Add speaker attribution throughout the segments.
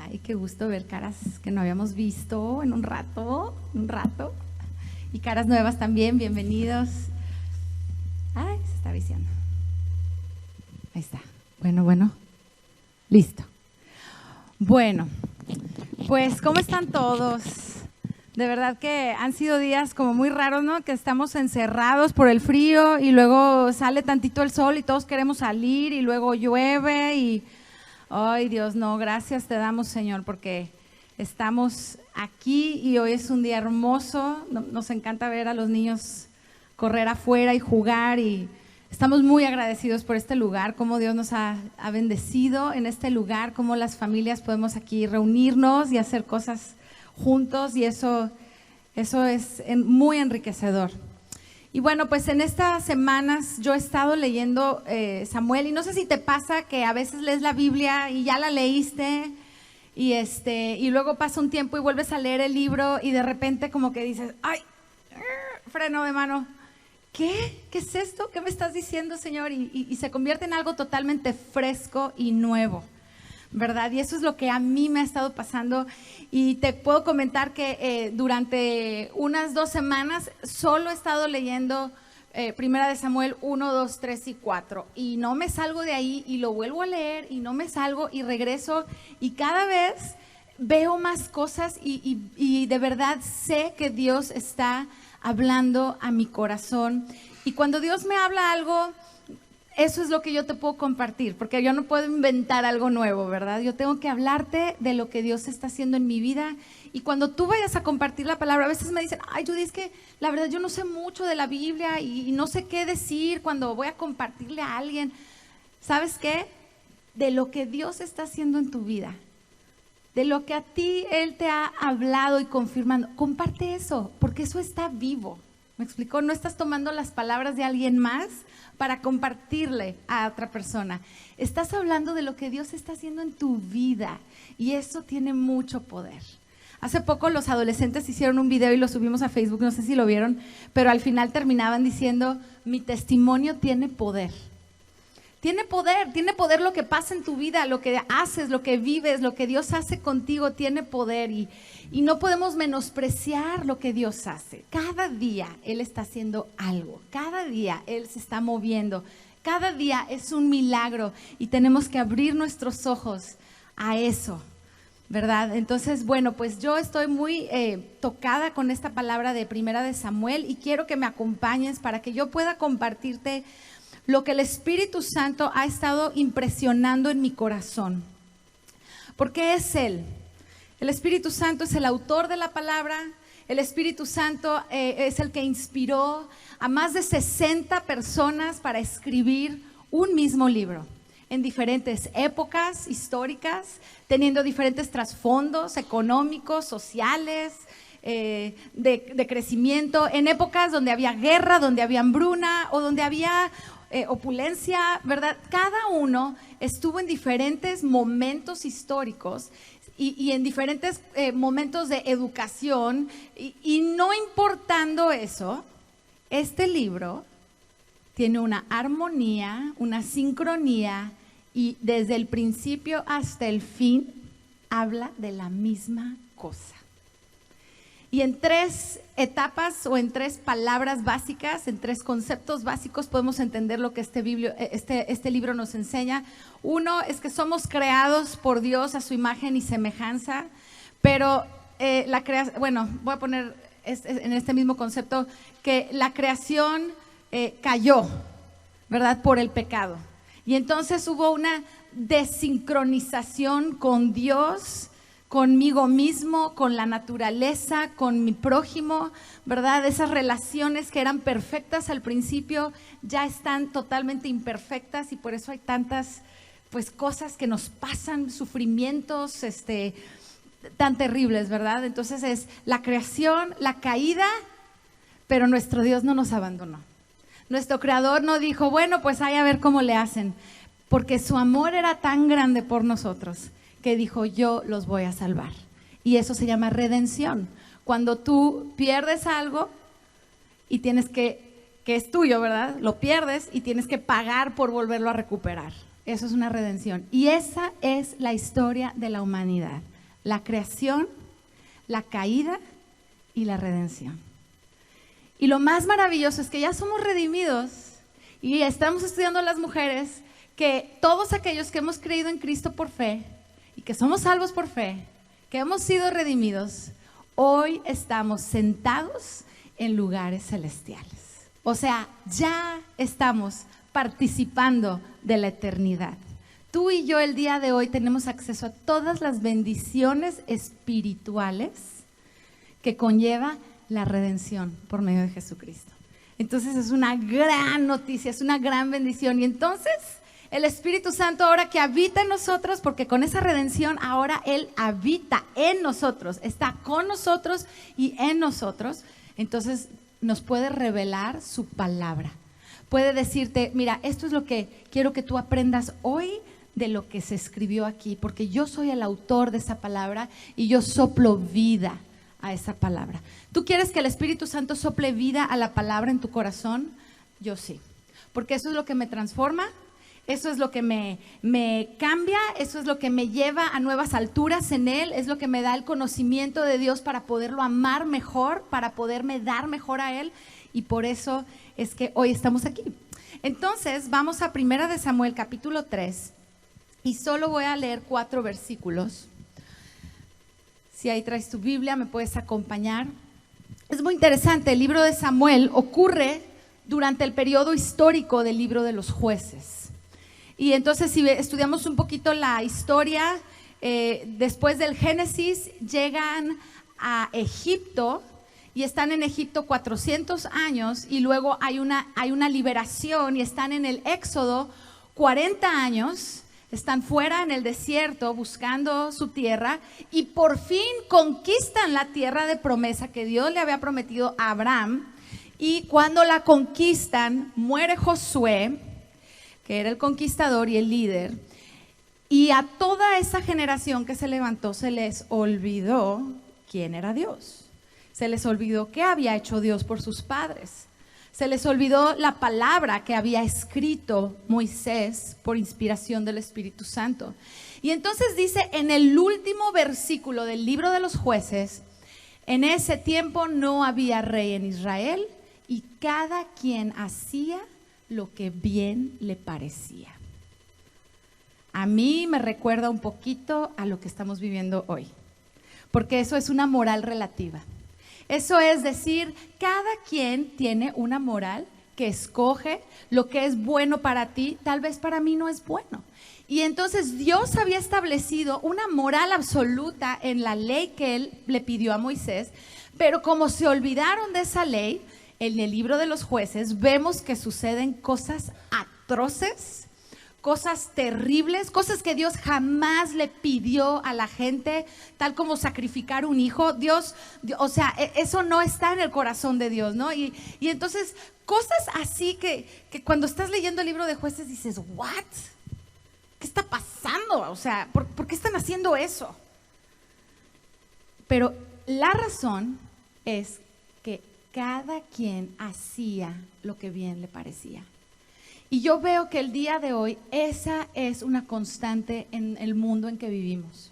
Speaker 1: Ay, qué gusto ver caras que no habíamos visto en un rato. Y caras nuevas también, bienvenidos. Ay, se está viciando. Ahí está. Bueno. Listo. Bueno, pues, ¿cómo están todos? De verdad que han sido días como muy raros, ¿no? Que estamos encerrados por el frío y luego sale tantito el sol y todos queremos salir y luego llueve y… Ay, Dios, no, gracias te damos, Señor, porque estamos aquí y hoy es un día hermoso. Nos encanta ver a los niños correr afuera y jugar y estamos muy agradecidos por este lugar, cómo Dios nos ha bendecido en este lugar, cómo las familias podemos aquí reunirnos y hacer cosas juntos y eso es muy enriquecedor. Y bueno, pues en estas semanas yo he estado leyendo Samuel y no sé si te pasa que a veces lees la Biblia y ya la leíste y luego pasa un tiempo y vuelves a leer el libro y de repente como que dices, ay, freno de mano, ¿qué es esto? ¿Qué me estás diciendo, Señor? Y se convierte en algo totalmente fresco y nuevo, ¿verdad? Y eso es lo que a mí me ha estado pasando y te puedo comentar que durante unas 2 semanas solo he estado leyendo Primera de Samuel 1, 2, 3 y 4 y no me salgo de ahí y lo vuelvo a leer y no me salgo y regreso y cada vez veo más cosas y de verdad sé que Dios está hablando a mi corazón y cuando Dios me habla algo, eso es lo que yo te puedo compartir, porque yo no puedo inventar algo nuevo, ¿verdad? Yo tengo que hablarte de lo que Dios está haciendo en mi vida y cuando tú vayas a compartir la palabra, a veces me dicen, ay Judy, es que la verdad yo no sé mucho de la Biblia y no sé qué decir cuando voy a compartirle a alguien. ¿Sabes qué? De lo que Dios está haciendo en tu vida, de lo que a ti Él te ha hablado y confirmando, comparte eso, porque eso está vivo. ¿Me explicó? No estás tomando las palabras de alguien más para compartirle a otra persona. Estás hablando de lo que Dios está haciendo en tu vida y eso tiene mucho poder. Hace poco los adolescentes hicieron un video y lo subimos a Facebook, no sé si lo vieron, pero al final terminaban diciendo, mi testimonio tiene poder. Tiene poder lo que pasa en tu vida, lo que haces, lo que vives, lo que Dios hace contigo, tiene poder y no podemos menospreciar lo que Dios hace. Cada día Él está haciendo algo, cada día Él se está moviendo, cada día es un milagro y tenemos que abrir nuestros ojos a eso, ¿verdad? Entonces, bueno, pues yo estoy muy tocada con esta palabra de Primera de Samuel y quiero que me acompañes para que yo pueda compartirte lo que el Espíritu Santo ha estado impresionando en mi corazón. Porque es Él. El Espíritu Santo es el autor de la palabra. El Espíritu Santo es el que inspiró a más de 60 personas para escribir un mismo libro en diferentes épocas históricas, teniendo diferentes trasfondos económicos, sociales, de crecimiento, en épocas donde había guerra, donde había hambruna o donde había opulencia, ¿verdad? Cada uno estuvo en diferentes momentos históricos y en diferentes momentos de educación y no importando eso, este libro tiene una armonía, una sincronía y desde el principio hasta el fin habla de la misma cosa. Y en 3 etapas o en 3 palabras básicas, en 3 conceptos básicos podemos entender lo que este libro nos enseña. Uno es que somos creados por Dios a su imagen y semejanza, pero voy a poner en este mismo concepto que la creación cayó, ¿verdad? Por el pecado. Y entonces hubo una desincronización con Dios, conmigo mismo, con la naturaleza, con mi prójimo, ¿verdad? Esas relaciones que eran perfectas al principio ya están totalmente imperfectas y por eso hay tantas pues cosas que nos pasan, sufrimientos tan terribles, ¿verdad? Entonces es la creación, la caída, pero nuestro Dios no nos abandonó. Nuestro Creador no dijo, bueno, pues a ver cómo le hacen, porque su amor era tan grande por nosotros que dijo, yo los voy a salvar. Y eso se llama redención. Cuando tú pierdes algo y tienes que es tuyo, ¿verdad? Lo pierdes y tienes que pagar por volverlo a recuperar. Eso es una redención. Y esa es la historia de la humanidad. la creación, la caída y la redención. Y lo más maravilloso es que ya somos redimidos y estamos estudiando las mujeres que todos aquellos que hemos creído en Cristo por fe y que somos salvos por fe, que hemos sido redimidos, hoy estamos sentados en lugares celestiales. O sea, ya estamos participando de la eternidad. Tú y yo el día de hoy tenemos acceso a todas las bendiciones espirituales que conlleva la redención por medio de Jesucristo. Entonces es una gran noticia, es una gran bendición. Y entonces el Espíritu Santo ahora que habita en nosotros, porque con esa redención ahora Él habita en nosotros, está con nosotros y en nosotros, entonces nos puede revelar su palabra. Puede decirte, mira, esto es lo que quiero que tú aprendas hoy de lo que se escribió aquí, porque yo soy el autor de esa palabra y yo soplo vida a esa palabra. ¿Tú quieres que el Espíritu Santo sople vida a la palabra en tu corazón? Yo sí, porque eso es lo que me transforma, eso es lo que me cambia, eso es lo que me lleva a nuevas alturas en Él, es lo que me da el conocimiento de Dios para poderlo amar mejor, para poderme dar mejor a Él, y por eso es que hoy estamos aquí. Entonces vamos a 1 Samuel capítulo 3 y solo voy a leer 4 versículos. Si ahí traes tu Biblia, me puedes acompañar. Es muy interesante, el libro de Samuel ocurre durante el periodo histórico del libro de los jueces. Y entonces si estudiamos un poquito la historia, después del Génesis llegan a Egipto y están en Egipto 400 años y luego hay una liberación y están en el Éxodo 40 años. Están fuera en el desierto buscando su tierra y por fin conquistan la tierra de promesa que Dios le había prometido a Abraham. Y cuando la conquistan, muere Josué, que era el conquistador y el líder. Y a toda esa generación que se levantó se les olvidó quién era Dios. Se les olvidó qué había hecho Dios por sus padres. Se les olvidó la palabra que había escrito Moisés por inspiración del Espíritu Santo. Y entonces dice en el último versículo del libro de los jueces, en ese tiempo no había rey en Israel y cada quien hacía lo que bien le parecía. A mí me recuerda un poquito a lo que estamos viviendo hoy, porque eso es una moral relativa. Eso es decir, cada quien tiene una moral que escoge lo que es bueno para ti, tal vez para mí no es bueno. Y entonces Dios había establecido una moral absoluta en la ley que Él le pidió a Moisés, pero como se olvidaron de esa ley, en el libro de los jueces vemos que suceden cosas atroces, cosas terribles, cosas que Dios jamás le pidió a la gente, tal como sacrificar un hijo. Dios, o sea, eso no está en el corazón de Dios, ¿no? Y entonces, cosas así que cuando estás leyendo el libro de jueces dices, ¿what? ¿Qué está pasando? O sea, ¿por qué están haciendo eso? Pero la razón es que cada quien hacía lo que bien le parecía. Y yo veo que el día de hoy esa es una constante en el mundo en que vivimos.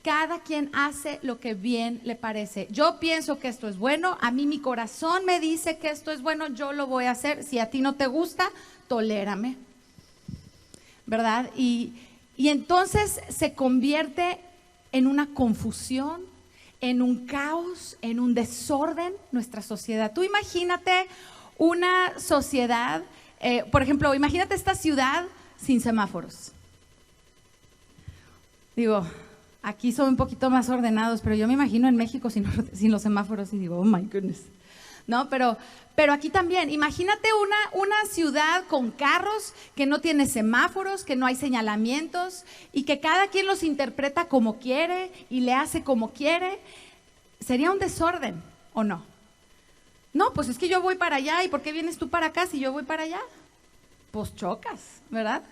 Speaker 1: Cada quien hace lo que bien le parece. Yo pienso que esto es bueno, a mí mi corazón me dice que esto es bueno, yo lo voy a hacer. Si a ti no te gusta, tolérame, ¿verdad? Y entonces se convierte en una confusión, en un caos, en un desorden nuestra sociedad. Tú imagínate una sociedad. Por ejemplo, imagínate esta ciudad sin semáforos. Digo, aquí son un poquito más ordenados, pero yo me imagino en México sin los semáforos y digo, oh my goodness. No, pero aquí también, imagínate una ciudad con carros que no tiene semáforos, que no hay señalamientos y que cada quien los interpreta como quiere y le hace como quiere. ¿Sería un desorden o no? No, pues es que yo voy para allá, ¿y por qué vienes tú para acá si yo voy para allá? Pues chocas, ¿verdad?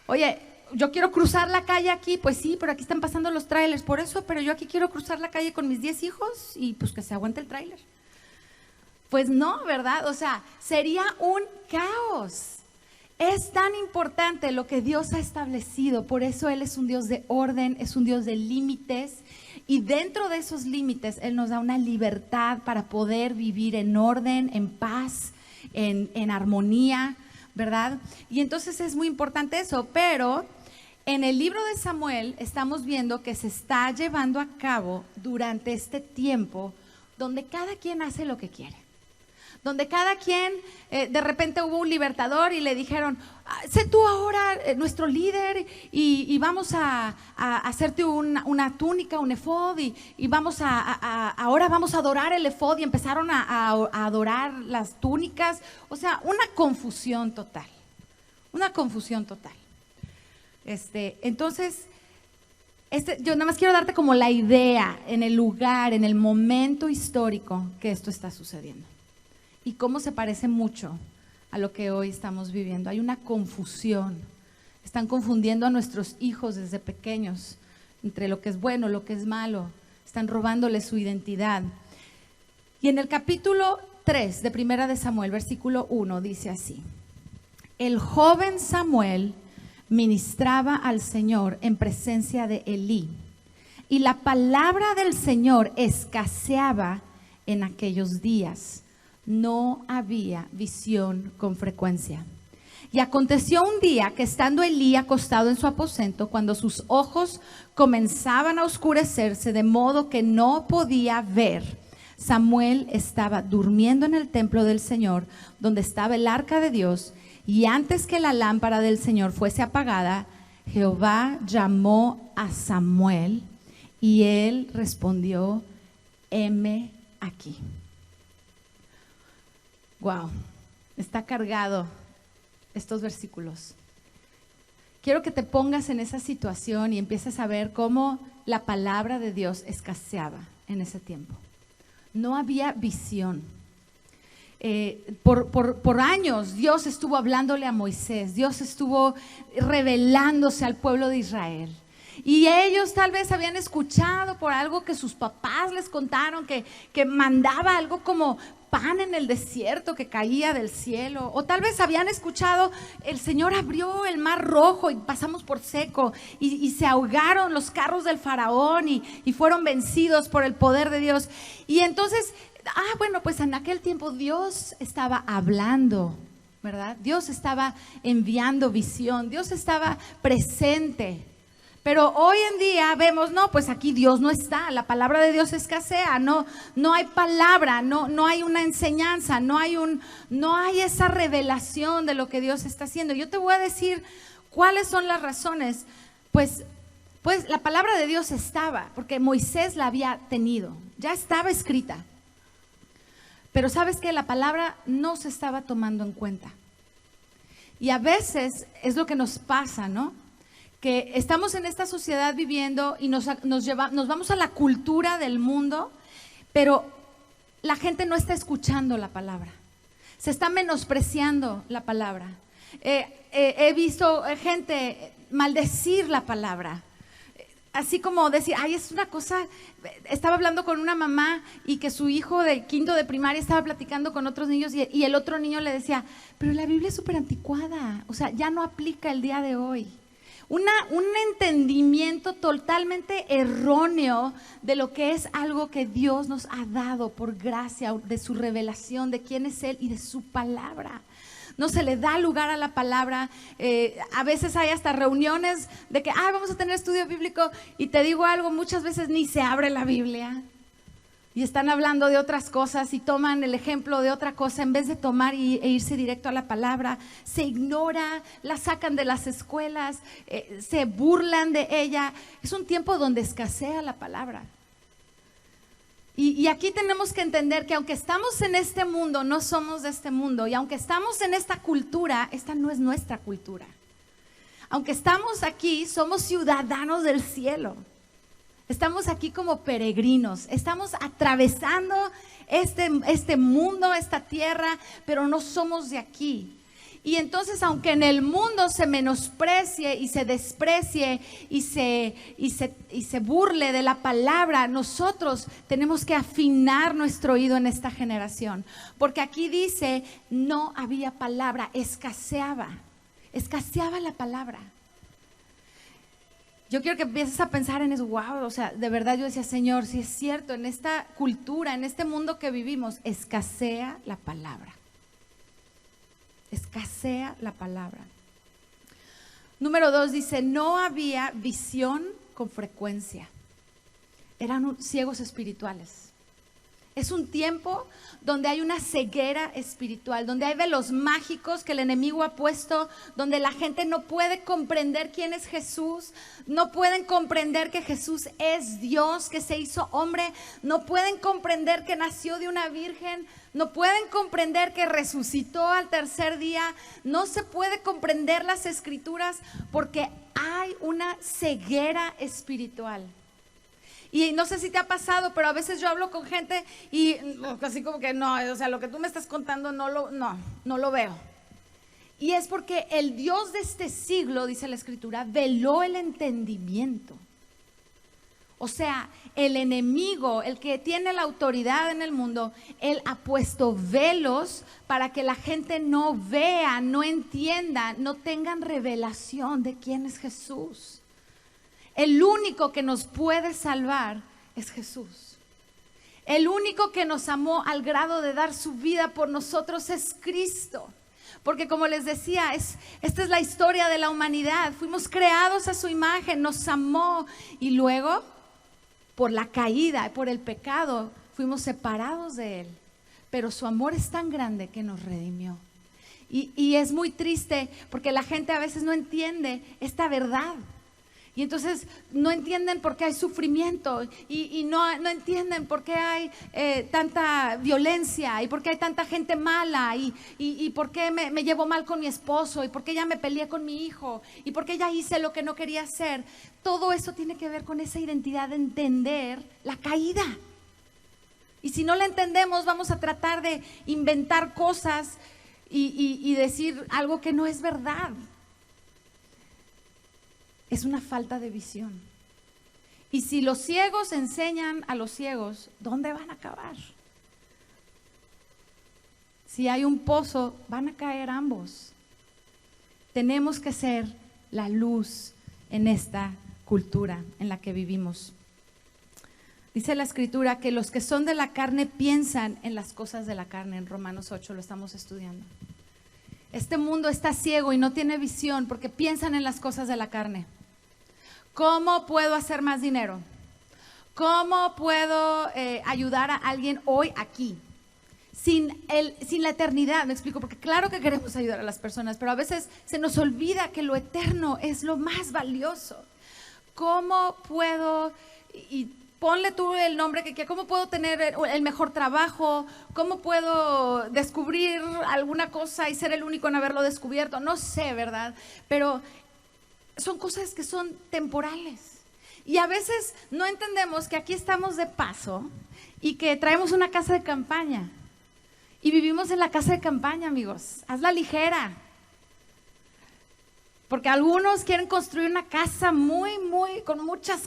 Speaker 1: Oye, yo quiero cruzar la calle aquí, pues sí, pero aquí están pasando los trailers, por eso, pero yo aquí quiero cruzar la calle con mis 10 hijos y pues que se aguante el tráiler. Pues no, ¿verdad? O sea, sería un caos. Es tan importante lo que Dios ha establecido, por eso Él es un Dios de orden, es un Dios de límites, y dentro de esos límites Él nos da una libertad para poder vivir en orden, en paz, en armonía, ¿verdad? Y entonces es muy importante eso, pero en el libro de Samuel estamos viendo que se está llevando a cabo durante este tiempo donde cada quien hace lo que quiere. Donde cada quien, de repente hubo un libertador y le dijeron, sé tú ahora nuestro líder y vamos a hacerte una túnica, un efod y vamos ahora vamos a adorar el efod, y empezaron a adorar las túnicas. O sea, una confusión total, una confusión total. Entonces, yo nada más quiero darte como la idea en el lugar, en el momento histórico que esto está sucediendo. Y cómo se parece mucho a lo que hoy estamos viviendo. Hay una confusión. Están confundiendo a nuestros hijos desde pequeños entre lo que es bueno, lo que es malo. Están robándoles su identidad. Y en el capítulo 3 de Primera de Samuel, versículo 1, dice así: el joven Samuel ministraba al Señor en presencia de Elí, y la palabra del Señor escaseaba en aquellos días. No había visión con frecuencia. Y aconteció un día que, estando Elí acostado en su aposento, cuando sus ojos comenzaban a oscurecerse de modo que no podía ver, Samuel estaba durmiendo en el templo del Señor, donde estaba el arca de Dios, y antes que la lámpara del Señor fuese apagada, Jehová llamó a Samuel, y él respondió: heme aquí. Wow, está cargado estos versículos. Quiero que te pongas en esa situación y empieces a ver cómo la palabra de Dios escaseaba en ese tiempo. No había visión. Por años Dios estuvo hablándole a Moisés, Dios estuvo revelándose al pueblo de Israel. Y ellos tal vez habían escuchado por algo que sus papás les contaron, que mandaba algo como pan en el desierto que caía del cielo. O tal vez habían escuchado, el Señor abrió el mar rojo y pasamos por seco, y se ahogaron los carros del faraón y fueron vencidos por el poder de Dios. Y entonces, bueno, pues en aquel tiempo Dios estaba hablando, ¿verdad? Dios estaba enviando visión, Dios estaba presente. Pero hoy en día vemos, no, pues aquí Dios no está, la palabra de Dios escasea, no hay palabra, no hay una enseñanza, no hay esa revelación de lo que Dios está haciendo. Yo te voy a decir cuáles son las razones. Pues la palabra de Dios estaba, porque Moisés la había tenido, ya estaba escrita. Pero sabes que la palabra no se estaba tomando en cuenta. Y a veces es lo que nos pasa, ¿no? Que estamos en esta sociedad viviendo y nos vamos a la cultura del mundo, pero la gente no está escuchando la palabra. Se está menospreciando la palabra. He visto gente maldecir la palabra. Así como decir, ay, es una cosa. Estaba hablando con una mamá y que su hijo de quinto de primaria estaba platicando con otros niños y el otro niño le decía, pero la Biblia es súper anticuada, o sea, ya no aplica el día de hoy. Un entendimiento totalmente erróneo de lo que es algo que Dios nos ha dado por gracia, de su revelación, de quién es Él y de su palabra. No se le da lugar a la palabra. A veces hay hasta reuniones de que vamos a tener estudio bíblico, y te digo algo, muchas veces ni se abre la Biblia y están hablando de otras cosas y toman el ejemplo de otra cosa en vez de tomar e irse directo a la palabra. Se ignora, la sacan de las escuelas, se burlan de ella. Es un tiempo donde escasea la palabra. Y aquí tenemos que entender que aunque estamos en este mundo, no somos de este mundo. Y aunque estamos en esta cultura, esta no es nuestra cultura. Aunque estamos aquí, somos ciudadanos del cielo. Estamos aquí como peregrinos. Estamos atravesando este mundo, esta tierra, pero no somos de aquí. Y entonces, aunque en el mundo se menosprecie y se desprecie y se burle de la palabra, nosotros tenemos que afinar nuestro oído en esta generación. Porque aquí dice, no había palabra, escaseaba. escaseaba la palabra. Yo quiero que empieces a pensar en eso. Wow, o sea, de verdad yo decía, Señor, si es cierto, en esta cultura, en este mundo que vivimos, escasea la palabra. Escasea la palabra. Número 2 dice, no había visión con frecuencia. Eran ciegos espirituales. Es un tiempo donde hay una ceguera espiritual, donde hay velos mágicos que el enemigo ha puesto, donde la gente no puede comprender quién es Jesús, no pueden comprender que Jesús es Dios, que se hizo hombre, no pueden comprender que nació de una virgen, no pueden comprender que resucitó al tercer día, no se puede comprender las escrituras porque hay una ceguera espiritual. Y no sé si te ha pasado, pero a veces yo hablo con gente y así como que no, o sea, lo que tú me estás contando no lo veo. Y es porque el Dios de este siglo, dice la Escritura, veló el entendimiento. O sea, el enemigo, el que tiene la autoridad en el mundo, él ha puesto velos para que la gente no vea, no entienda, no tengan revelación de quién es Jesús. El único que nos puede salvar es Jesús. El único que nos amó al grado de dar su vida por nosotros es Cristo. Porque como les decía, esta es la historia de la humanidad. Fuimos creados a su imagen, nos amó y luego, por la caída, por el pecado, fuimos separados de Él. Pero su amor es tan grande que nos redimió. Y es muy triste porque la gente a veces no entiende esta verdad. Y entonces no entienden por qué hay sufrimiento y no entienden por qué hay tanta violencia y por qué hay tanta gente mala y por qué me llevo mal con mi esposo y por qué ya me peleé con mi hijo y por qué ya hice lo que no quería hacer. Todo eso tiene que ver con esa identidad de entender la caída. Y si no la entendemos, vamos a tratar de inventar cosas y decir algo que no es verdad. Es una falta de visión. Y si los ciegos enseñan a los ciegos, ¿dónde van a acabar? Si hay un pozo, van a caer ambos. Tenemos que ser la luz en esta cultura en la que vivimos. Dice la Escritura que los que son de la carne piensan en las cosas de la carne. En Romanos 8 lo estamos estudiando. Este mundo está ciego y no tiene visión porque piensan en las cosas de la carne. ¿Cómo puedo hacer más dinero? ¿Cómo puedo ayudar a alguien hoy aquí? Sin la eternidad, me explico, porque claro que queremos ayudar a las personas, pero a veces se nos olvida que lo eterno es lo más valioso. ¿Cómo puedo, y ponle tú el nombre que quieras, cómo puedo tener el mejor trabajo? ¿Cómo puedo descubrir alguna cosa y ser el único en haberlo descubierto? No sé, ¿verdad? Pero son cosas que son temporales. Y a veces no entendemos que aquí estamos de paso y que traemos una casa de campaña. Y vivimos en la casa de campaña, amigos. Hazla ligera. Porque algunos quieren construir una casa con muchos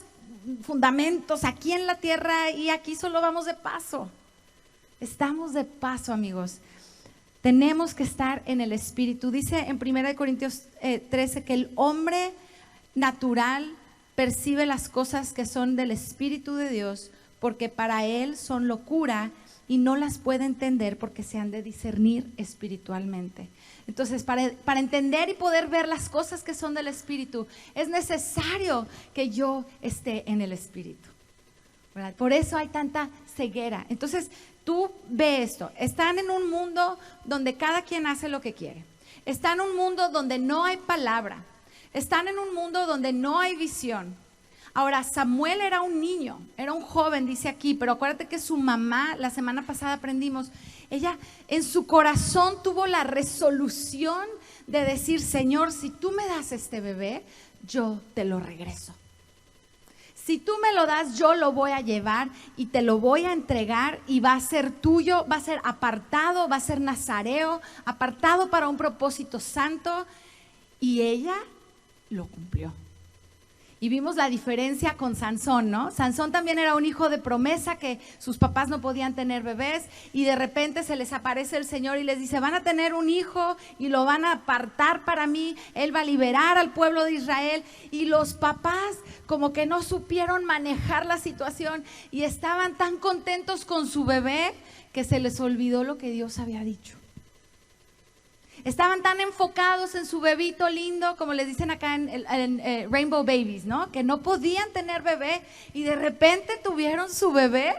Speaker 1: fundamentos aquí en la tierra y aquí solo vamos de paso. Estamos de paso, amigos. Tenemos que estar en el Espíritu. Dice en 1 Corintios 13 que el hombre natural percibe las cosas que son del Espíritu de Dios porque para él son locura y no las puede entender porque se han de discernir espiritualmente. Entonces, para entender y poder ver las cosas que son del Espíritu, es necesario que yo esté en el Espíritu, ¿verdad? Por eso hay tanta ceguera. Entonces, tú ve esto. Están en un mundo donde cada quien hace lo que quiere. Están en un mundo donde no hay palabra. Están en un mundo donde no hay visión. Ahora, Samuel era un niño, era un joven, dice aquí, pero acuérdate que su mamá, la semana pasada aprendimos, ella en su corazón tuvo la resolución de decir, Señor, si tú me das este bebé, yo te lo regreso. Si tú me lo das, yo lo voy a llevar y te lo voy a entregar y va a ser tuyo, va a ser apartado, va a ser nazareo, apartado para un propósito santo. Y ella lo cumplió. Y vimos la diferencia con Sansón, ¿no? Sansón también era un hijo de promesa, que sus papás no podían tener bebés, y de repente se les aparece el Señor y les dice: van a tener un hijo y lo van a apartar para mí, Él va a liberar al pueblo de Israel. Y los papás como que no supieron manejar la situación y estaban tan contentos con su bebé que se les olvidó lo que Dios había dicho. Estaban tan enfocados en su bebito lindo, como les dicen acá en Rainbow Babies, ¿no? Que no podían tener bebé y de repente tuvieron su bebé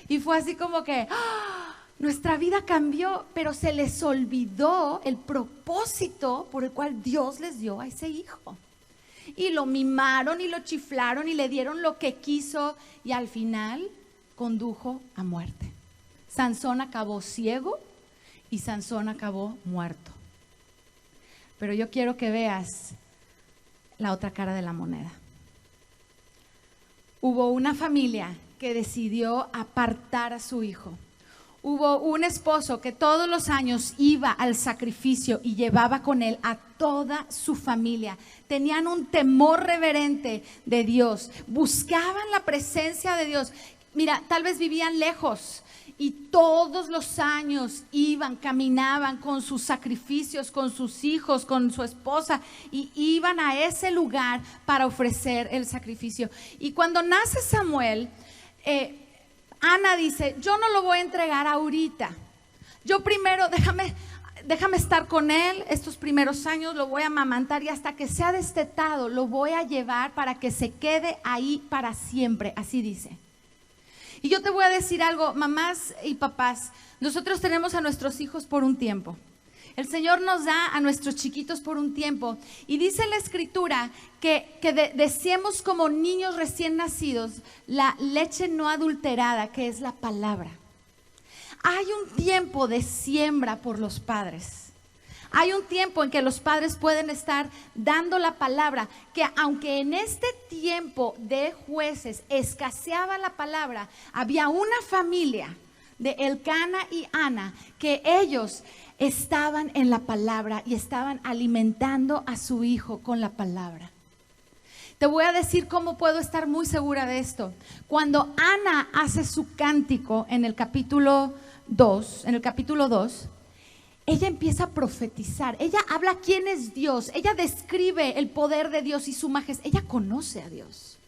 Speaker 1: y fue así como que ¡ah! Nuestra vida cambió, pero se les olvidó el propósito por el cual Dios les dio a ese hijo. Y lo mimaron y lo chiflaron y le dieron lo que quiso y al final condujo a muerte. Sansón acabó ciego y Sansón acabó muerto. Pero yo quiero que veas la otra cara de la moneda. Hubo una familia que decidió apartar a su hijo. Hubo un esposo que todos los años iba al sacrificio y llevaba con él a toda su familia. Tenían un temor reverente de Dios, buscaban la presencia de Dios. Mira, tal vez vivían lejos y todos los años iban, caminaban con sus sacrificios, con sus hijos, con su esposa, y iban a ese lugar para ofrecer el sacrificio. Y cuando nace Samuel, Ana dice: yo no lo voy a entregar ahorita, yo primero déjame estar con él estos primeros años, lo voy a amamantar y hasta que sea destetado lo voy a llevar para que se quede ahí para siempre, así dice. Y yo te voy a decir algo, mamás y papás, nosotros tenemos a nuestros hijos por un tiempo. El Señor nos da a nuestros chiquitos por un tiempo. Y dice la Escritura que deseemos como niños recién nacidos la leche no adulterada, que es la palabra. Hay un tiempo de siembra por los padres. Hay un tiempo en que los padres pueden estar dando la palabra, que aunque en este tiempo de jueces escaseaba la palabra, había una familia de Elcana y Ana que ellos estaban en la palabra y estaban alimentando a su hijo con la palabra. Te voy a decir cómo puedo estar muy segura de esto. Cuando Ana hace su cántico en el capítulo 2, ella empieza a profetizar, ella habla quién es Dios, ella describe el poder de Dios y su majestad, ella conoce a Dios,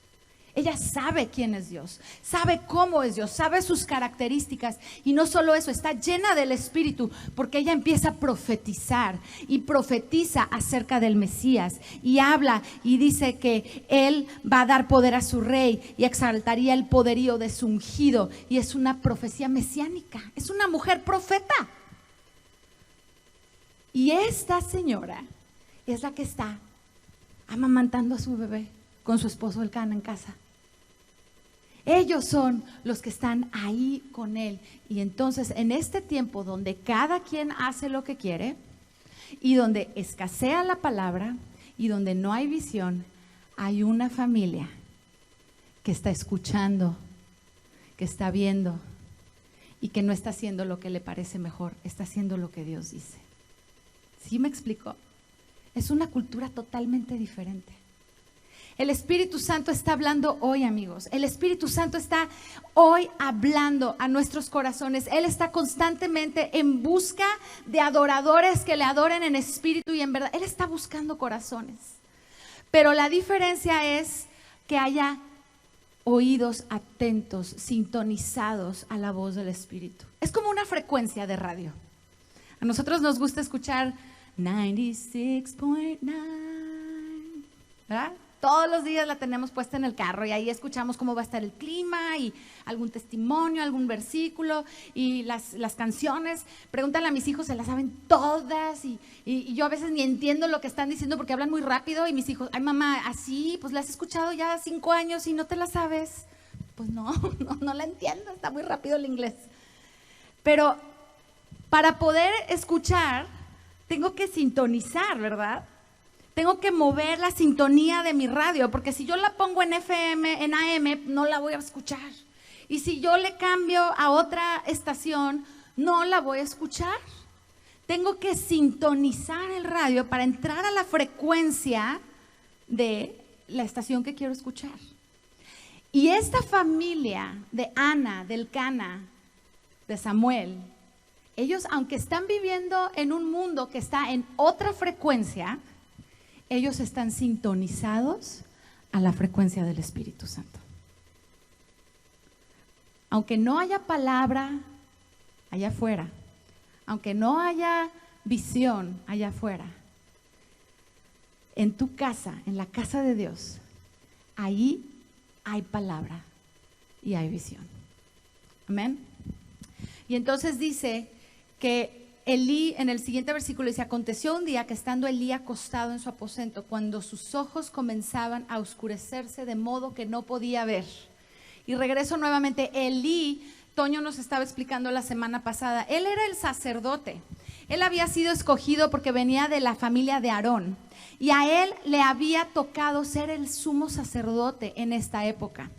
Speaker 1: ella sabe quién es Dios, sabe cómo es Dios, sabe sus características y no solo eso, está llena del Espíritu porque ella empieza a profetizar y profetiza acerca del Mesías y habla y dice que Él va a dar poder a su rey y exaltaría el poderío de su ungido y es una profecía mesiánica, es una mujer profeta. Y esta señora es la que está amamantando a su bebé con su esposo Elcana en casa. Ellos son los que están ahí con él. Y entonces en este tiempo donde cada quien hace lo que quiere y donde escasea la palabra y donde no hay visión, hay una familia que está escuchando, que está viendo y que no está haciendo lo que le parece mejor, está haciendo lo que Dios dice. ¿Sí me explico? Es una cultura totalmente diferente. El Espíritu Santo está hablando hoy, amigos. El Espíritu Santo está hoy hablando a nuestros corazones. Él está constantemente en busca de adoradores que le adoren en espíritu y en verdad. Él está buscando corazones. Pero la diferencia es que haya oídos atentos, sintonizados a la voz del Espíritu. Es como una frecuencia de radio. A nosotros nos gusta escuchar 96.9, ¿verdad? Todos los días la tenemos puesta en el carro y ahí escuchamos cómo va a estar el clima y algún testimonio, algún versículo y las canciones. Pregúntale a mis hijos, se las saben todas y yo a veces ni entiendo lo que están diciendo porque hablan muy rápido y mis hijos, ay mamá, así, pues la has escuchado ya 5 años y no te la sabes. Pues no la entiendo, está muy rápido el inglés. Pero para poder escuchar, tengo que sintonizar, ¿verdad? Tengo que mover la sintonía de mi radio, porque si yo la pongo en FM, en AM, no la voy a escuchar. Y si yo le cambio a otra estación, no la voy a escuchar. Tengo que sintonizar el radio para entrar a la frecuencia de la estación que quiero escuchar. Y esta familia de Ana, del Cana, de Samuel, ellos, aunque están viviendo en un mundo que está en otra frecuencia, ellos están sintonizados a la frecuencia del Espíritu Santo. Aunque no haya palabra allá afuera, aunque no haya visión allá afuera, en tu casa, en la casa de Dios, ahí hay palabra y hay visión. Amén. Y entonces dice que Elí, en el siguiente versículo dice: aconteció un día que estando Elí acostado en su aposento, cuando sus ojos comenzaban a oscurecerse de modo que no podía ver. Y regreso nuevamente. Elí, Toño nos estaba explicando la semana pasada, él era el sacerdote. Él había sido escogido porque venía de la familia de Aarón. Y a él le había tocado ser el sumo sacerdote en esta época.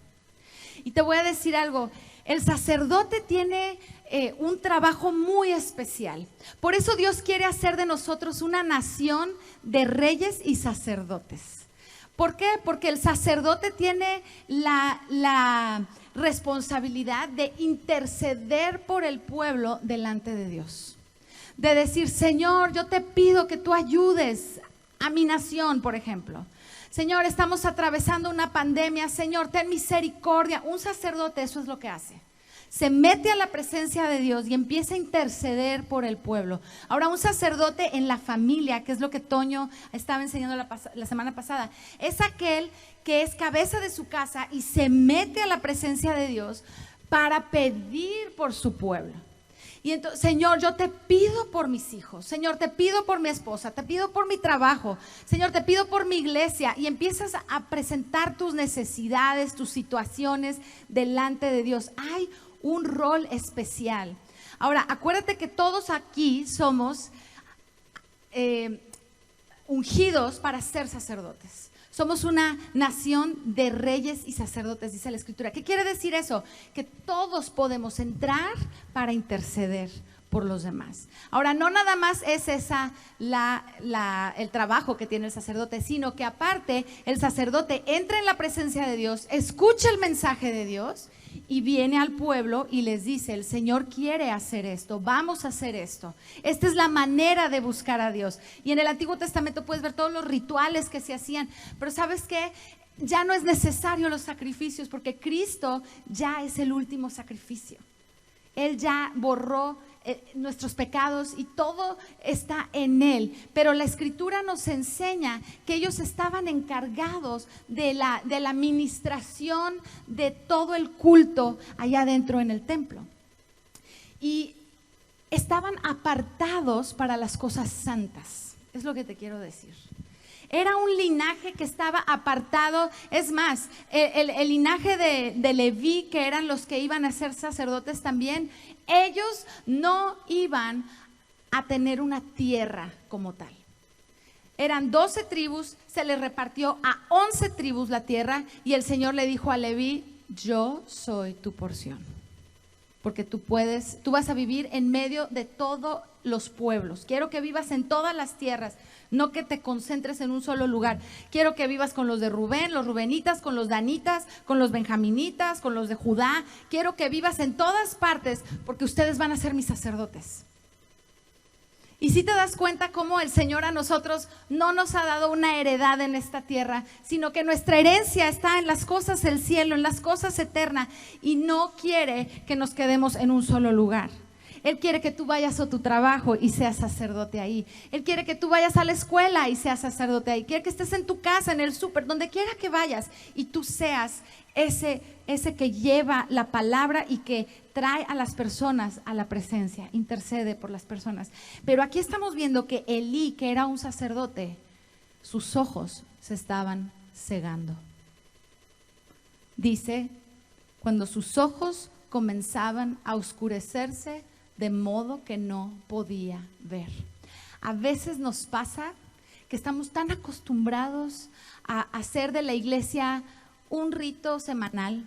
Speaker 1: Y te voy a decir algo, el sacerdote tiene un trabajo muy especial. Por eso Dios quiere hacer de nosotros una nación de reyes y sacerdotes. ¿Por qué? Porque el sacerdote tiene la responsabilidad de interceder por el pueblo delante de Dios. De decir: Señor, yo te pido que tú ayudes a mi nación, por ejemplo. Señor, estamos atravesando una pandemia. Señor, ten misericordia. Un sacerdote eso es lo que hace. Se mete a la presencia de Dios y empieza a interceder por el pueblo. Ahora, un sacerdote en la familia, que es lo que Toño estaba enseñando la semana pasada, es aquel que es cabeza de su casa y se mete a la presencia de Dios para pedir por su pueblo. Y entonces: Señor, yo te pido por mis hijos, Señor, te pido por mi esposa, te pido por mi trabajo, Señor, te pido por mi iglesia. Y empiezas a presentar tus necesidades, tus situaciones delante de Dios. Hay un rol especial. Ahora, acuérdate que todos aquí somos ungidos para ser sacerdotes. Somos una nación de reyes y sacerdotes, dice la Escritura. ¿Qué quiere decir eso? Que todos podemos entrar para interceder por los demás. Ahora, no nada más es esa el trabajo que tiene el sacerdote, sino que aparte el sacerdote entra en la presencia de Dios, escucha el mensaje de Dios y viene al pueblo y les dice: el Señor quiere hacer esto, vamos a hacer esto. Esta es la manera de buscar a Dios. Y en el Antiguo Testamento puedes ver todos los rituales que se hacían, pero ¿sabes qué? Ya no es necesario los sacrificios, porque Cristo ya es el último sacrificio. Él ya borró nuestros pecados y todo está en Él. Pero la Escritura nos enseña que ellos estaban encargados de la administración de todo el culto allá adentro en el templo. Y estaban apartados para las cosas santas. Es lo que te quiero decir. Era un linaje que estaba apartado. Es más, el linaje de Leví, que eran los que iban a ser sacerdotes también, ellos no iban a tener una tierra como tal. Eran 12 tribus, se les repartió a 11 tribus la tierra, y el Señor le dijo a Leví: yo soy tu porción, porque tú vas a vivir en medio de todos los pueblos. Quiero que vivas en todas las tierras, no que te concentres en un solo lugar. Quiero que vivas con los de Rubén, los rubenitas, con los danitas, con los benjaminitas, con los de Judá. Quiero que vivas en todas partes, porque ustedes van a ser mis sacerdotes. Y si te das cuenta cómo el Señor a nosotros no nos ha dado una heredad en esta tierra, sino que nuestra herencia está en las cosas del cielo, en las cosas eternas, y no quiere que nos quedemos en un solo lugar. Él quiere que tú vayas a tu trabajo y seas sacerdote ahí. Él quiere que tú vayas a la escuela y seas sacerdote ahí. Quiere que estés en tu casa, en el súper, donde quiera que vayas, y tú seas ese que lleva la palabra y que trae a las personas a la presencia, intercede por las personas. Pero aquí estamos viendo que Elí, que era un sacerdote, sus ojos se estaban cegando. Dice: cuando sus ojos comenzaban a oscurecerse de modo que no podía ver. A veces nos pasa que estamos tan acostumbrados a hacer de la iglesia un rito semanal,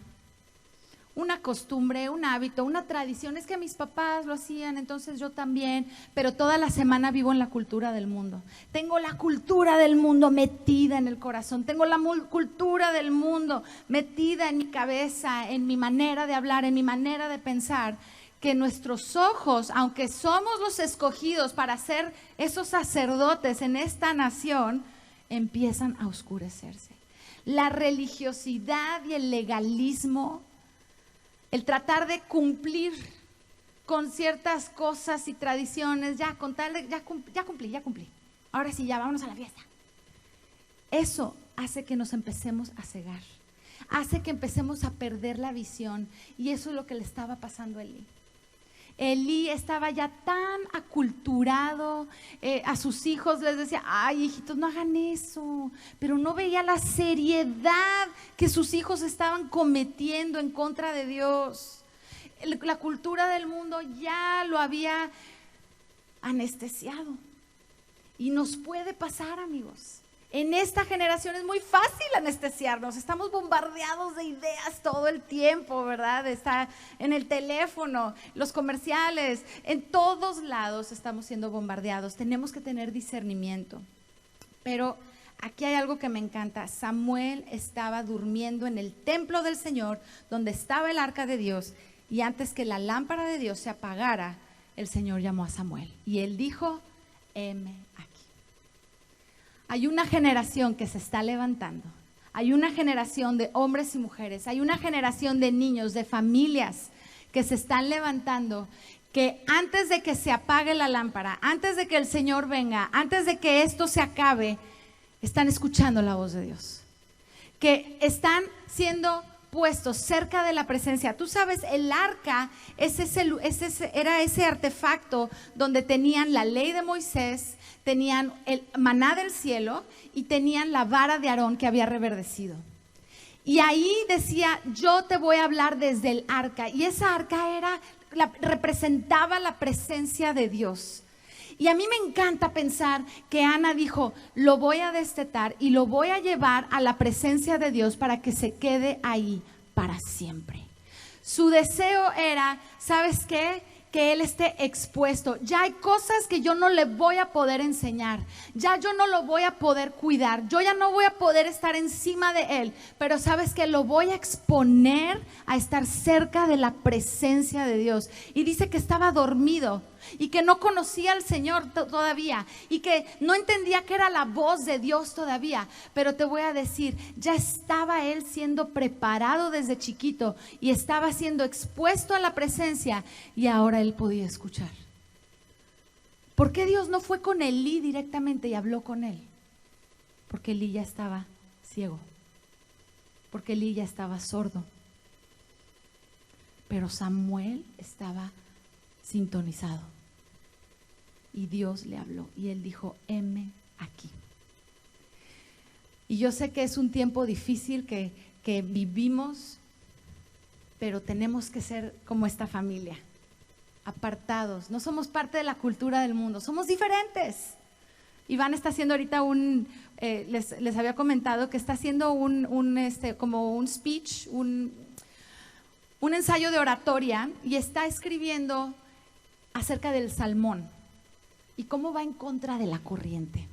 Speaker 1: una costumbre, un hábito, una tradición. Es que mis papás lo hacían, entonces yo también, pero toda la semana vivo en la cultura del mundo. Tengo la cultura del mundo metida en el corazón, tengo la cultura del mundo metida en mi cabeza, en mi manera de hablar, en mi manera de pensar, que nuestros ojos, aunque somos los escogidos para ser esos sacerdotes en esta nación, empiezan a oscurecerse. La religiosidad y el legalismo, el tratar de cumplir con ciertas cosas y tradiciones, ya cumplí, ahora sí, ya vámonos a la fiesta. Eso hace que nos empecemos a cegar, hace que empecemos a perder la visión, y eso es lo que le estaba pasando a Elí. Elí estaba ya tan aculturado, a sus hijos les decía, ay hijitos, no hagan eso, pero no veía la seriedad que sus hijos estaban cometiendo en contra de Dios. La cultura del mundo ya lo había anestesiado, y nos puede pasar, amigos. En esta generación es muy fácil anestesiarnos, estamos bombardeados de ideas todo el tiempo, ¿verdad? Está en el teléfono, los comerciales, en todos lados estamos siendo bombardeados. Tenemos que tener discernimiento. Pero aquí hay algo que me encanta. Samuel estaba durmiendo en el templo del Señor, donde estaba el arca de Dios, y antes que la lámpara de Dios se apagara, el Señor llamó a Samuel, y él dijo, heme aquí. Hay una generación que se está levantando, hay una generación de hombres y mujeres, hay una generación de niños, de familias que se están levantando, que antes de que se apague la lámpara, antes de que el Señor venga, antes de que esto se acabe, están escuchando la voz de Dios, que están siendo puestos cerca de la presencia. Tú sabes, el arca era ese artefacto donde tenían la ley de Moisés, tenían el maná del cielo y tenían la vara de Aarón que había reverdecido. Y ahí decía, yo te voy a hablar desde el arca, y esa arca representaba la presencia de Dios. Y a mí me encanta pensar que Ana dijo, lo voy a destetar y lo voy a llevar a la presencia de Dios para que se quede ahí para siempre. Su deseo era, ¿sabes qué? Que él esté expuesto. Ya hay cosas que yo no le voy a poder enseñar, ya yo no lo voy a poder cuidar, yo ya no voy a poder estar encima de él, pero sabes que lo voy a exponer a estar cerca de la presencia de Dios. Y dice que estaba dormido y que no conocía al Señor todavía, y que no entendía que era la voz de Dios todavía. Pero te voy a decir, ya estaba él siendo preparado desde chiquito y estaba siendo expuesto a la presencia, y ahora él podía escuchar. ¿Por qué Dios no fue con Elí directamente y habló con él? Porque Elí ya estaba ciego, porque Elí ya estaba sordo, pero Samuel estaba sintonizado, y Dios le habló y él dijo, heme aquí. Y yo sé que es un tiempo difícil que vivimos, pero tenemos que ser como esta familia, apartados. No somos parte de la cultura del mundo, somos diferentes. Iván está haciendo ahorita les había comentado que está haciendo como un speech, un ensayo de oratoria, y está escribiendo acerca del salmón y cómo va en contra de la corriente,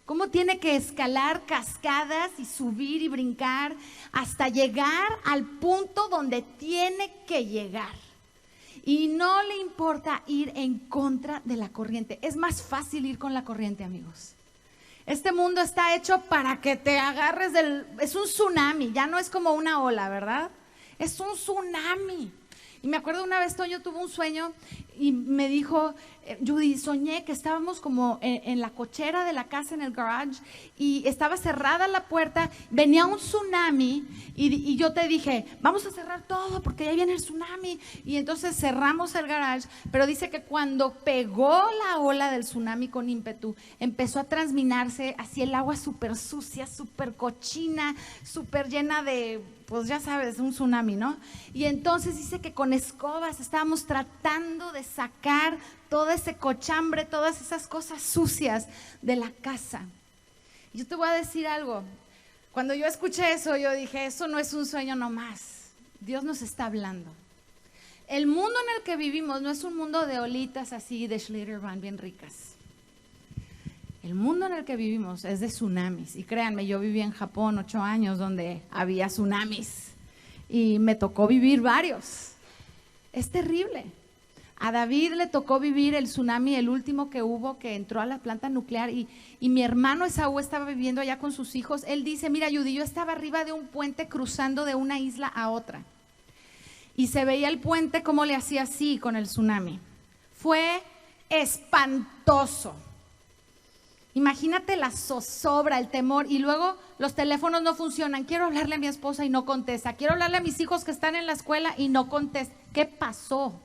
Speaker 1: cómo tiene que escalar cascadas y subir y brincar hasta llegar al punto donde tiene que llegar, y no le importa ir en contra de la corriente. Es más fácil ir con la corriente, amigos. Este mundo está hecho para que te agarres es un tsunami, ya no es como una ola, ¿verdad? Es un tsunami. Y me acuerdo una vez Toño tuvo un sueño y me dijo, Judy, soñé que estábamos como en la cochera de la casa, en el garage, y estaba cerrada la puerta, venía un tsunami, y yo te dije, vamos a cerrar todo porque ya viene el tsunami. Y entonces cerramos el garage, pero dice que cuando pegó la ola del tsunami con ímpetu, empezó a transminarse así el agua súper sucia, súper cochina, súper llena de, pues ya sabes, un tsunami, ¿no? Y entonces dice que con escobas estábamos tratando de sacar todo ese cochambre, todas esas cosas sucias de la casa. Y yo te voy a decir algo, cuando yo escuché eso, yo dije, eso no es un sueño nomás. Dios nos está hablando. El mundo en el que vivimos no es un mundo de olitas así de Schlitterbahn bien ricas. El mundo en el que vivimos es de tsunamis. Y créanme, yo viví en Japón 8 años donde había tsunamis. Y me tocó vivir varios. Es terrible. A David le tocó vivir el tsunami, el último que hubo, que entró a la planta nuclear. Y mi hermano Esaú estaba viviendo allá con sus hijos. Él dice, mira Judy, yo estaba arriba de un puente cruzando de una isla a otra. Y se veía el puente como le hacía así con el tsunami. Fue espantoso. Imagínate la zozobra, el temor, y luego los teléfonos no funcionan. Quiero hablarle a mi esposa y no contesta. Quiero hablarle a mis hijos que están en la escuela y no contesta. ¿Qué pasó?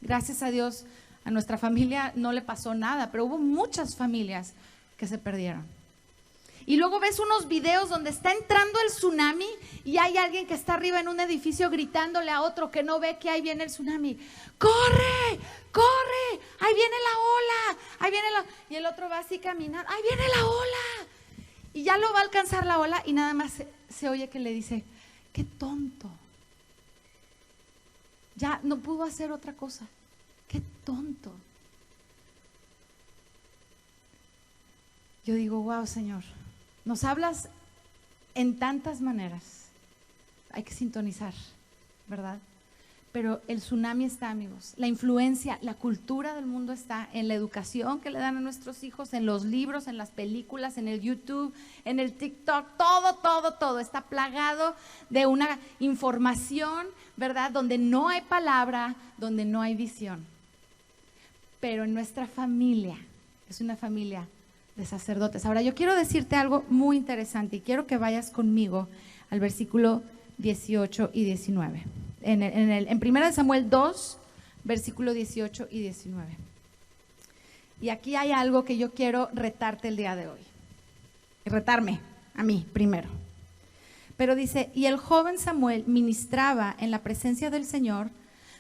Speaker 1: Gracias a Dios, a nuestra familia no le pasó nada, pero hubo muchas familias que se perdieron. Y luego ves unos videos donde está entrando el tsunami y hay alguien que está arriba en un edificio gritándole a otro que no ve que ahí viene el tsunami. ¡Corre! ¡Corre! ¡Ahí viene la ola! ¡Ahí viene la... Y el otro va así caminando. ¡Ahí viene la ola! Y ya lo va a alcanzar la ola y nada más se oye que le dice, ¡qué tonto! Ya no pudo hacer otra cosa. ¡Qué tonto! Yo digo, wow, Señor. Nos hablas en tantas maneras. Hay que sintonizar, ¿verdad? Pero el tsunami está, amigos. La influencia, la cultura del mundo está en la educación que le dan a nuestros hijos, en los libros, en las películas, en el YouTube, en el TikTok. Todo está plagado de una información, ¿verdad? Donde no hay palabra, donde no hay visión. Pero en nuestra familia, es una familia de sacerdotes. Ahora yo quiero decirte algo muy interesante y quiero que vayas conmigo al versículo 18 y 19. En 1 Samuel 2, versículo 18 y 19. Y aquí hay algo que yo quiero retarte el día de hoy. Retarme a mí primero. Pero dice, y el joven Samuel ministraba en la presencia del Señor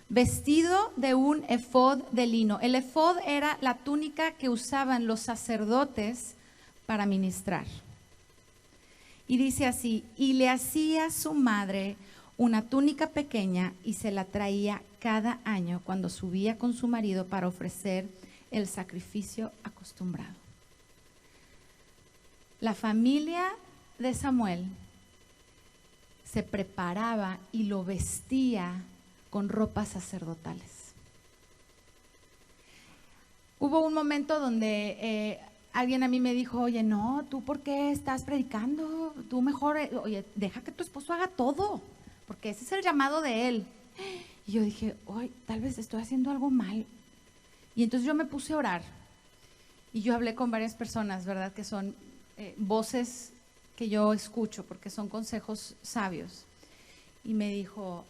Speaker 1: vestido de un efod de lino. El efod era la túnica que usaban los sacerdotes para ministrar. Y dice así, y le hacía su madre una túnica pequeña y se la traía cada año cuando subía con su marido para ofrecer el sacrificio acostumbrado. La familia de Samuel se preparaba y lo vestía con ropas sacerdotales. Hubo un momento donde alguien a mí me dijo, oye, no, ¿tú por qué estás predicando? Tú mejor, oye, deja que tu esposo haga todo, porque ese es el llamado de él. Y yo dije, oye, tal vez estoy haciendo algo mal. Y entonces yo me puse a orar y yo hablé con varias personas, ¿verdad? Que son voces que yo escucho porque son consejos sabios. Y me dijo,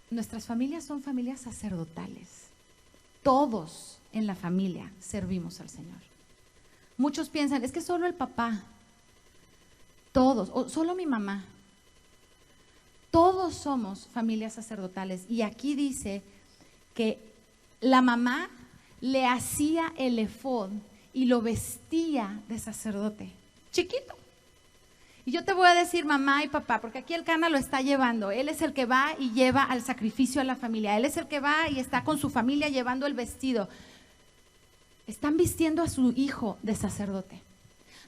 Speaker 1: nuestras familias son familias sacerdotales. Todos en la familia servimos al Señor. Muchos piensan, es que solo el papá, todos, o solo mi mamá. Todos somos familias sacerdotales. Y aquí dice que la mamá le hacía el efod y lo vestía de sacerdote, chiquito. Y yo te voy a decir mamá y papá, porque aquí el Cana lo está llevando. Él es el que va y lleva al sacrificio a la familia. Él es el que va y está con su familia llevando el vestido. Están vistiendo a su hijo de sacerdote.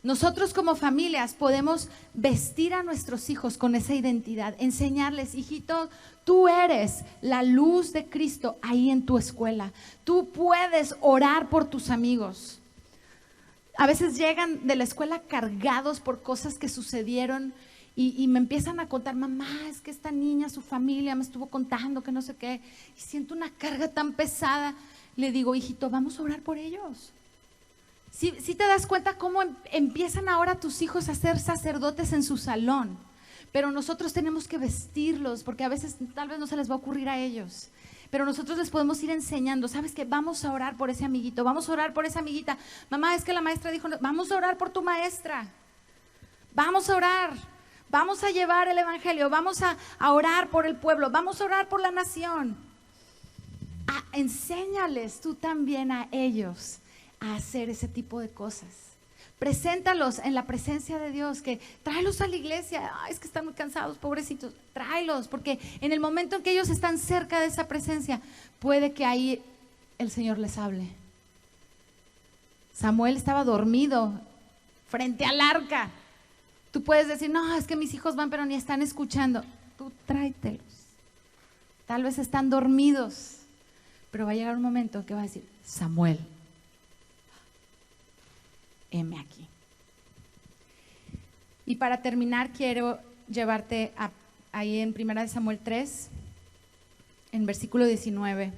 Speaker 1: Nosotros como familias podemos vestir a nuestros hijos con esa identidad, enseñarles, hijito, tú eres la luz de Cristo ahí en tu escuela. Tú puedes orar por tus amigos. A veces llegan de la escuela cargados por cosas que sucedieron y me empiezan a contar, mamá, es que esta niña, su familia me estuvo contando que no sé qué, y siento una carga tan pesada. Le digo, hijito, vamos a orar por ellos. ¿Sí te das cuenta cómo empiezan ahora tus hijos a ser sacerdotes en su salón? Pero nosotros tenemos que vestirlos, porque a veces tal vez no se les va a ocurrir a ellos. Pero nosotros les podemos ir enseñando, ¿sabes qué? Vamos a orar por ese amiguito, vamos a orar por esa amiguita. Mamá, es que la maestra dijo, vamos a orar por tu maestra. Vamos a orar, vamos a llevar el evangelio, vamos a orar por el pueblo, vamos a orar por la nación. Enséñales tú también a ellos a hacer ese tipo de cosas. Preséntalos en la presencia de Dios, que tráelos a la iglesia. Es que están muy cansados, pobrecitos. Tráelos, porque en el momento en que ellos están cerca de esa presencia, puede que ahí el Señor les hable. Samuel estaba dormido frente al arca. Tú puedes decir, no, es que mis hijos van pero ni están escuchando. Tú tráetelos. Tal vez están dormidos, pero va a llegar un momento que va a decir, Samuel, heme aquí. Y para terminar quiero llevarte ahí en 1 Samuel 3, en versículo 19.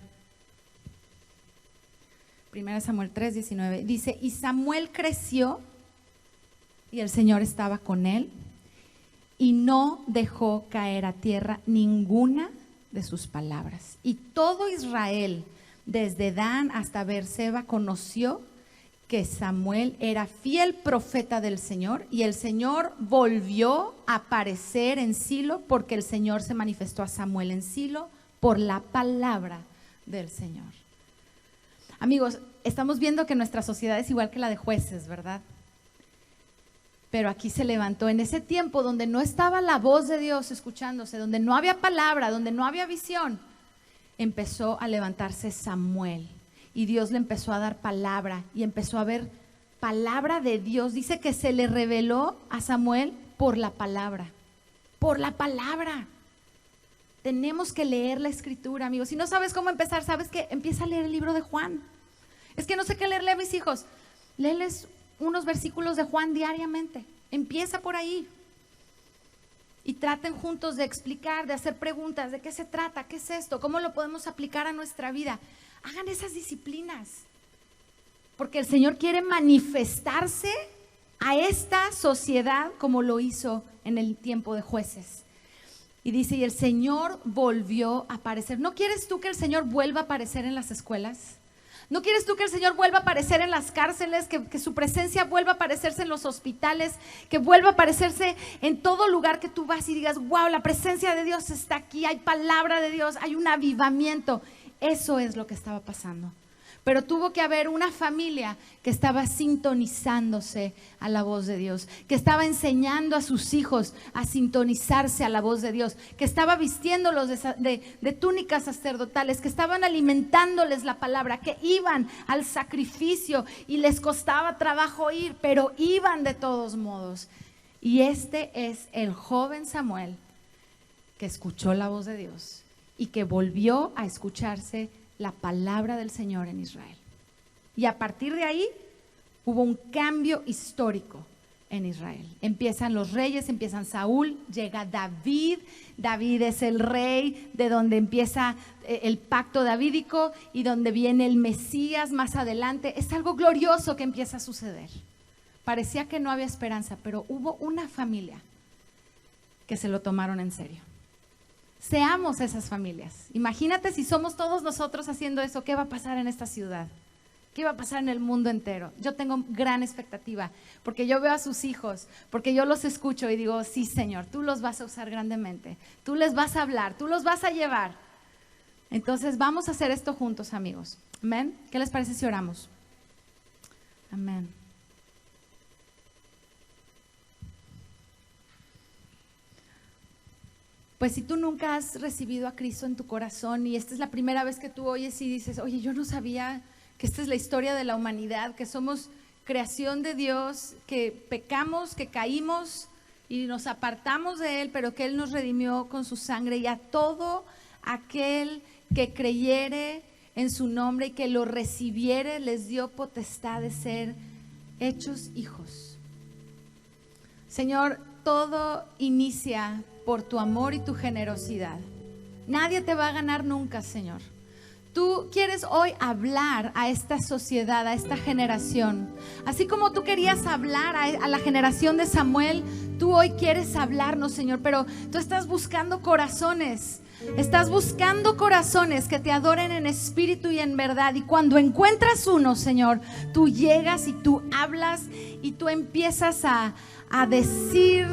Speaker 1: 1 Samuel 3, 19. Dice, y Samuel creció y el Señor estaba con él y no dejó caer a tierra ninguna de sus palabras. Y todo Israel, desde Dan hasta Beerseba, conoció que Samuel era fiel profeta del Señor, y el Señor volvió a aparecer en Silo, porque el Señor se manifestó a Samuel en Silo por la palabra del Señor. Amigos, estamos viendo que nuestra sociedad es igual que la de Jueces, ¿verdad? Pero aquí se levantó en ese tiempo donde no estaba la voz de Dios escuchándose, donde no había palabra, donde no había visión, empezó a levantarse Samuel. Y Dios le empezó a dar palabra y empezó a ver palabra de Dios. Dice que se le reveló a Samuel por la palabra. Por la palabra. Tenemos que leer la escritura, amigos. Si no sabes cómo empezar, ¿sabes qué? Empieza a leer el libro de Juan. Es que no sé qué leerle a mis hijos. Léeles unos versículos de Juan diariamente. Empieza por ahí. Y traten juntos de explicar, de hacer preguntas, de qué se trata, qué es esto, cómo lo podemos aplicar a nuestra vida. Hagan esas disciplinas, porque el Señor quiere manifestarse a esta sociedad como lo hizo en el tiempo de Jueces. Y dice, y el Señor volvió a aparecer. ¿No quieres tú que el Señor vuelva a aparecer en las escuelas? ¿No quieres tú que el Señor vuelva a aparecer en las cárceles, que su presencia vuelva a aparecerse en los hospitales, que vuelva a aparecerse en todo lugar que tú vas y digas, wow, la presencia de Dios está aquí, hay palabra de Dios, hay un avivamiento? Eso es lo que estaba pasando. Pero tuvo que haber una familia que estaba sintonizándose a la voz de Dios, que estaba enseñando a sus hijos a sintonizarse a la voz de Dios, que estaba vistiéndolos de túnicas sacerdotales, que estaban alimentándoles la palabra, que iban al sacrificio y les costaba trabajo ir, pero iban de todos modos. Y este es el joven Samuel que escuchó la voz de Dios y que volvió a escucharse la palabra del Señor en Israel. Y a partir de ahí hubo un cambio histórico en Israel. Empiezan los reyes, empiezan Saúl, llega David. David es el rey de donde empieza el pacto davídico y donde viene el Mesías más adelante. Es algo glorioso que empieza a suceder. Parecía que no había esperanza, pero hubo una familia que se lo tomaron en serio. Seamos esas familias. Imagínate si somos todos nosotros haciendo eso, ¿qué va a pasar en esta ciudad? ¿Qué va a pasar en el mundo entero? Yo tengo gran expectativa, porque yo veo a sus hijos, porque yo los escucho y digo, sí, Señor, tú los vas a usar grandemente, tú les vas a hablar, tú los vas a llevar. Entonces vamos a hacer esto juntos, amigos. Amén. ¿Qué les parece si oramos? Amén. Pues si tú nunca has recibido a Cristo en tu corazón y esta es la primera vez que tú oyes y dices, oye, yo no sabía que esta es la historia de la humanidad, que somos creación de Dios, que pecamos, que caímos y nos apartamos de Él, pero que Él nos redimió con su sangre, y a todo aquel que creyere en su nombre y que lo recibiere, les dio potestad de ser hechos hijos. Señor, todo inicia por tu amor y tu generosidad. Nadie te va a ganar nunca, Señor. Tú quieres hoy hablar a esta sociedad, a esta generación. Así como tú querías hablar a la generación de Samuel, tú hoy quieres hablarnos, Señor, pero tú estás buscando corazones. Estás buscando corazones que te adoren en espíritu y en verdad. Y cuando encuentras uno, Señor, tú llegas y tú hablas y tú empiezas a decir,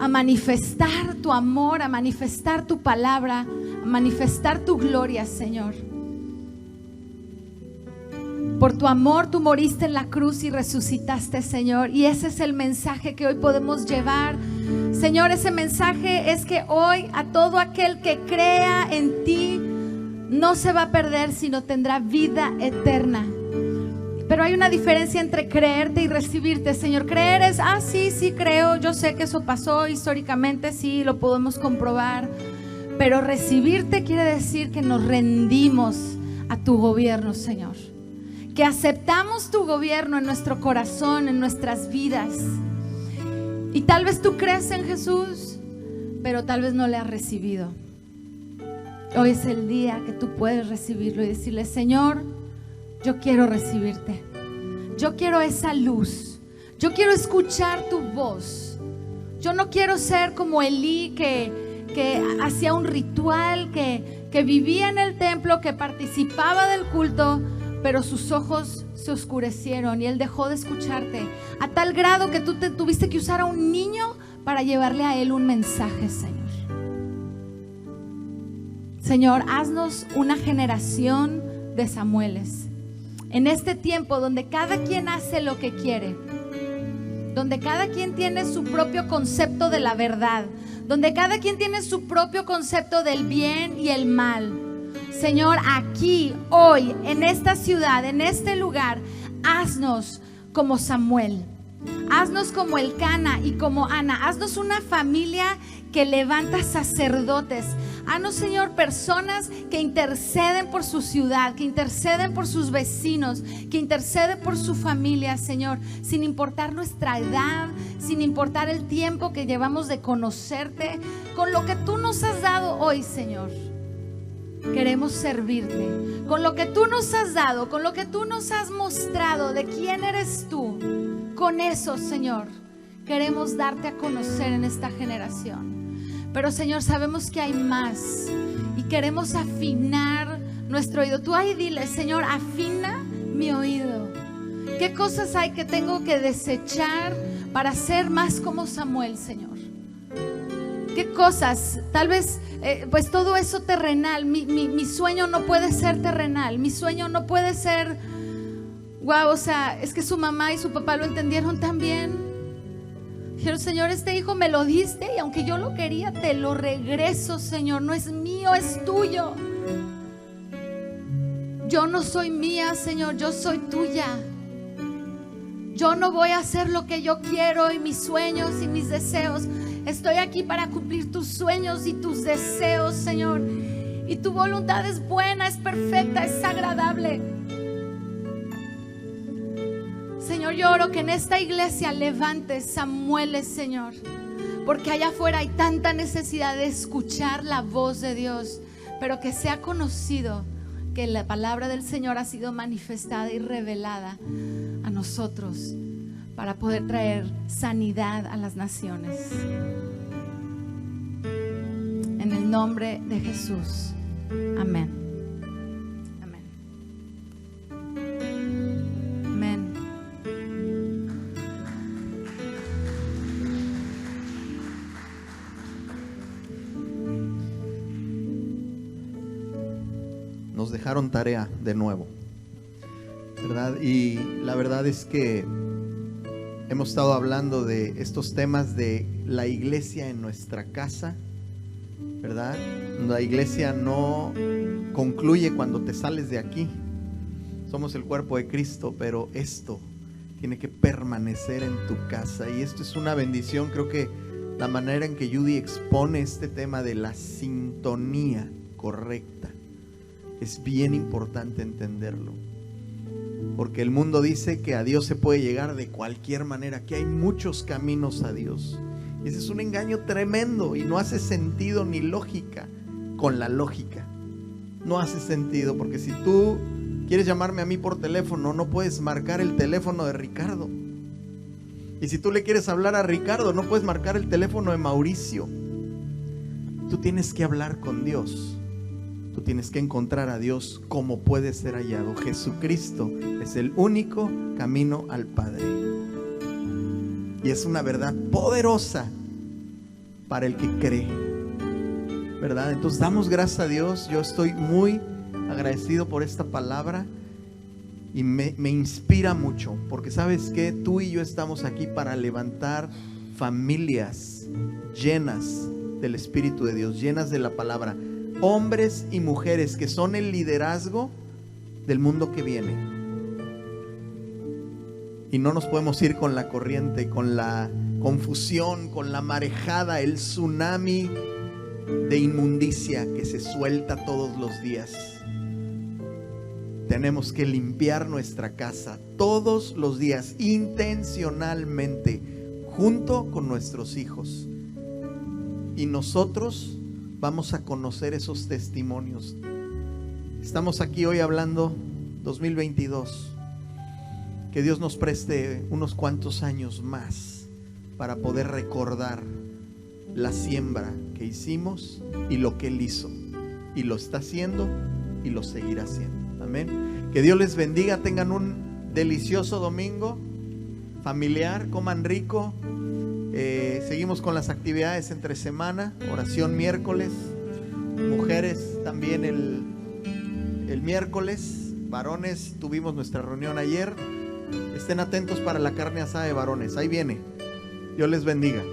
Speaker 1: a manifestar tu amor, a manifestar tu palabra, a manifestar tu gloria, Señor. por tu amor tú moriste en la cruz y resucitaste, Señor. Y ese es el mensaje que hoy podemos llevar, Señor. Ese mensaje es que hoy a todo aquel que crea en ti no se va a perder, sino tendrá vida eterna. Pero hay una diferencia entre creerte y recibirte, Señor. Creer es, sí creo, yo sé que eso pasó históricamente, sí, lo podemos comprobar. Pero recibirte quiere decir que nos rendimos a tu gobierno, Señor. Que aceptamos tu gobierno en nuestro corazón, en nuestras vidas. Y tal vez tú crees en Jesús, pero tal vez no le has recibido. Hoy es el día que tú puedes recibirlo y decirle: Señor, yo quiero recibirte. Yo quiero esa luz. Yo quiero escuchar tu voz. Yo no quiero ser como Elí que hacía un ritual, que vivía en el templo, que participaba del culto, pero sus ojos se oscurecieron y él dejó de escucharte, a tal grado que tú tuviste que usar a un niño para llevarle a él un mensaje, Señor. Señor, haznos una generación de Samueles. En este tiempo donde cada quien hace lo que quiere, donde cada quien tiene su propio concepto de la verdad, donde cada quien tiene su propio concepto del bien y el mal. Señor, aquí, hoy, en esta ciudad, en este lugar, haznos como Samuel. Haznos como Elcana y como Ana. Haznos una familia que levanta sacerdotes. Haznos, Señor, personas que interceden por su ciudad, que interceden por sus vecinos, que interceden por su familia, Señor, sin importar nuestra edad, sin importar el tiempo que llevamos de conocerte. Con lo que tú nos has dado hoy, Señor, queremos servirte. Con lo que tú nos has dado, con lo que tú nos has mostrado de quién eres tú, con eso, Señor, queremos darte a conocer en esta generación. Pero, Señor, sabemos que hay más y queremos afinar nuestro oído. Tú ahí dile: Señor, afina mi oído. ¿Qué cosas hay que tengo que desechar para ser más como Samuel, Señor? ¿Qué cosas? Tal vez, pues todo eso terrenal. Mi sueño no puede ser terrenal. Mi sueño no puede ser, wow, o sea, es que su mamá y su papá lo entendieron tan bien. Dijeron: Señor, este hijo me lo diste y aunque yo lo quería, te lo regreso, Señor. No es mío, es tuyo. Yo no soy mía, Señor, yo soy tuya. Yo no voy a hacer lo que yo quiero y mis sueños y mis deseos. Estoy aquí para cumplir tus sueños y tus deseos, Señor. Y tu voluntad es buena, es perfecta, es agradable. Señor, yo oro que en esta iglesia levantes Samueles, Señor, porque allá afuera hay tanta necesidad de escuchar la voz de Dios, pero que sea conocido que la palabra del Señor ha sido manifestada y revelada a nosotros para poder traer sanidad a las naciones. En el nombre de Jesús. Amén. Amén. Amén.
Speaker 2: Nos dejaron tarea de nuevo, ¿verdad? Y la verdad es que hemos estado hablando de estos temas de la iglesia en nuestra casa, ¿verdad? La iglesia no concluye cuando te sales de aquí. Somos el cuerpo de Cristo, pero esto tiene que permanecer en tu casa. Y esto es una bendición. Creo que la manera en que Judy expone este tema de la sintonía correcta es bien importante entenderlo. Porque el mundo dice que a Dios se puede llegar de cualquier manera, que hay muchos caminos a Dios. Y ese es un engaño tremendo y no hace sentido ni lógica con la lógica. No hace sentido, porque si tú quieres llamarme a mí por teléfono, no puedes marcar el teléfono de Ricardo. Y si tú le quieres hablar a Ricardo, no puedes marcar el teléfono de Mauricio. Tú tienes que hablar con Dios. Tú tienes que encontrar a Dios como puede ser hallado. Jesucristo es el único camino al Padre. Y es una verdad poderosa para el que cree, ¿verdad? Entonces damos gracias a Dios. Yo estoy muy agradecido por esta palabra. Y me inspira mucho, porque sabes que tú y yo estamos aquí para levantar familias llenas del Espíritu de Dios, llenas de la palabra, hombres y mujeres que son el liderazgo del mundo que viene. Y no nos podemos ir con la corriente, con la confusión, con la marejada, el tsunami de inmundicia que se suelta todos los días. Tenemos que limpiar nuestra casa todos los días, intencionalmente, junto con nuestros hijos. Y nosotros vamos a conocer esos testimonios. Estamos aquí hoy hablando 2022. Que Dios nos preste unos cuantos años más para poder recordar la siembra que hicimos y lo que Él hizo. Y lo está haciendo y lo seguirá haciendo. Amén. Que Dios les bendiga, tengan un delicioso domingo familiar, coman rico. Seguimos con las actividades entre semana, oración miércoles, mujeres también el miércoles, varones tuvimos nuestra reunión ayer. Estén atentos para la carne asada de varones, ahí viene. Dios les bendiga.